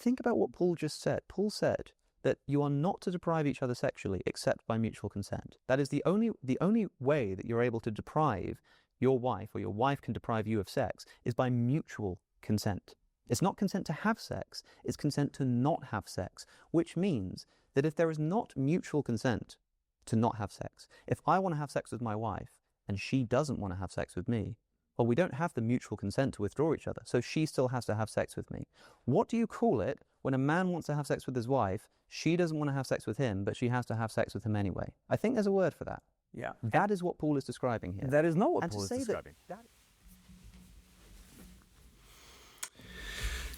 think about what Paul just said. Paul said that you are not to deprive each other sexually except by mutual consent. That is the only way that you're able to deprive your wife, or your wife can deprive you of sex, is by mutual consent. It's not consent to have sex, it's consent to not have sex, which means that if there is not mutual consent to not have sex, if I want to have sex with my wife and she doesn't want to have sex with me, well, we don't have the mutual consent to withdraw each other, so she still has to have sex with me. What do you call it when a man wants to have sex with his wife, she doesn't want to have sex with him, but she has to have sex with him anyway? I think there's a word for that. Yeah. That is what Paul is describing here. That is not what And Paul is to say describing.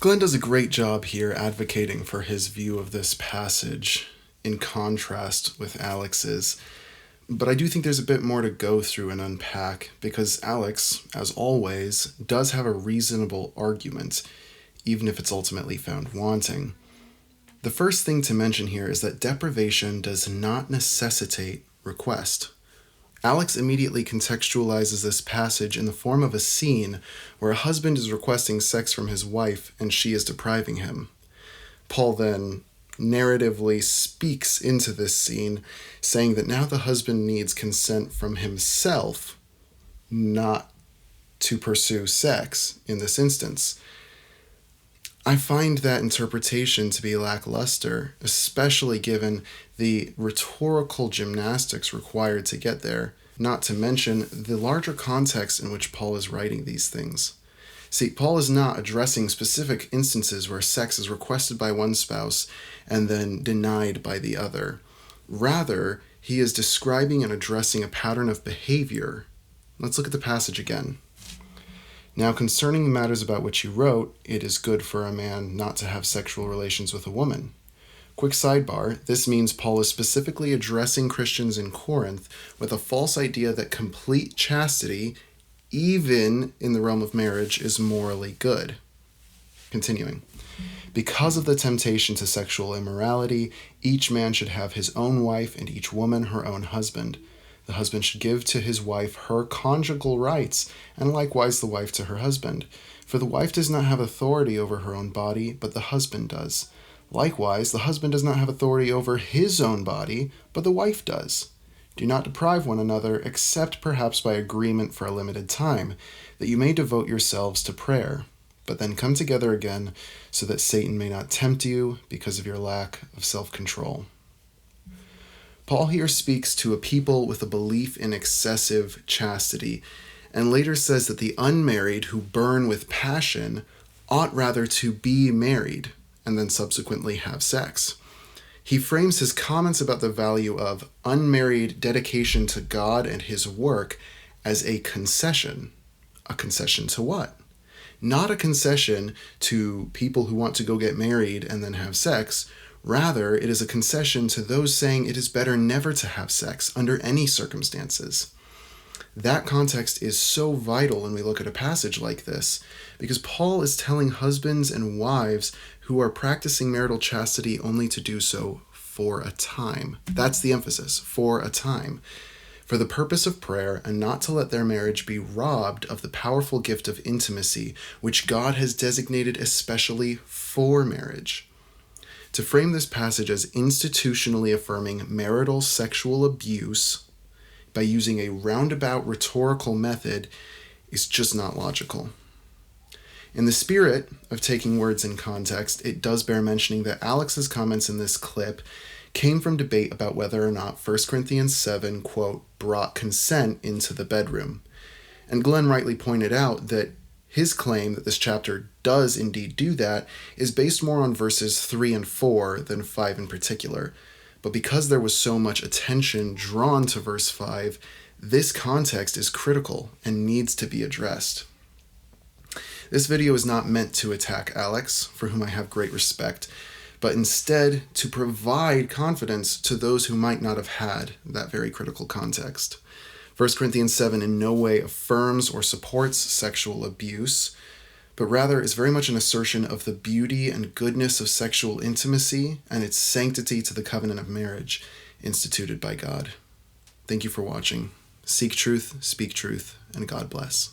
Glenn does a great job here advocating for his view of this passage in contrast with Alex's. But I do think there's a bit more to go through and unpack, because Alex, as always, does have a reasonable argument, even if it's ultimately found wanting. The first thing to mention here is that deprivation does not necessitate request. Alex immediately contextualizes this passage in the form of a scene where a husband is requesting sex from his wife and she is depriving him. Paul then narratively speaks into this scene, saying that now the husband needs consent from himself, not to pursue sex in this instance. I find that interpretation to be lackluster, especially given the rhetorical gymnastics required to get there, not to mention the larger context in which Paul is writing these things. See, Paul is not addressing specific instances where sex is requested by one spouse and then denied by the other. Rather, he is describing and addressing a pattern of behavior. Let's look at the passage again. Now, concerning the matters about which you wrote, it is good for a man not to have sexual relations with a woman. Quick sidebar, this means Paul is specifically addressing Christians in Corinth with a false idea that complete chastity, even in the realm of marriage, is morally good. Continuing. Because of the temptation to sexual immorality, each man should have his own wife and each woman her own husband. The husband should give to his wife her conjugal rights, and likewise the wife to her husband. For the wife does not have authority over her own body, but the husband does. Likewise, the husband does not have authority over his own body, but the wife does. Do not deprive one another, except perhaps by agreement for a limited time, that you may devote yourselves to prayer. But then come together again, so that Satan may not tempt you because of your lack of self-control. Paul here speaks to a people with a belief in excessive chastity, and later says that the unmarried who burn with passion ought rather to be married, and then subsequently have sex. He frames his comments about the value of unmarried dedication to God and his work as a concession. A concession to what? Not a concession to people who want to go get married and then have sex. Rather, it is a concession to those saying it is better never to have sex under any circumstances. That context is so vital when we look at a passage like this, because Paul is telling husbands and wives who are practicing marital chastity only to do so for a time. That's the emphasis, for a time. For the purpose of prayer, and not to let their marriage be robbed of the powerful gift of intimacy, which God has designated especially for marriage. To frame this passage as institutionally affirming marital sexual abuse by using a roundabout rhetorical method is just not logical. In the spirit of taking words in context, it does bear mentioning that Alex's comments in this clip came from debate about whether or not 1 Corinthians 7, quote, brought consent into the bedroom. And Glenn rightly pointed out that his claim that this chapter does indeed do that is based more on verses 3 and 4 than 5 in particular. But because there was so much attention drawn to verse 5, this context is critical and needs to be addressed. This video is not meant to attack Alex, for whom I have great respect, but instead to provide confidence to those who might not have had that very critical context. 1 Corinthians 7 in no way affirms or supports sexual abuse, but rather is very much an assertion of the beauty and goodness of sexual intimacy and its sanctity to the covenant of marriage instituted by God. Thank you for watching. Seek truth, speak truth, and God bless.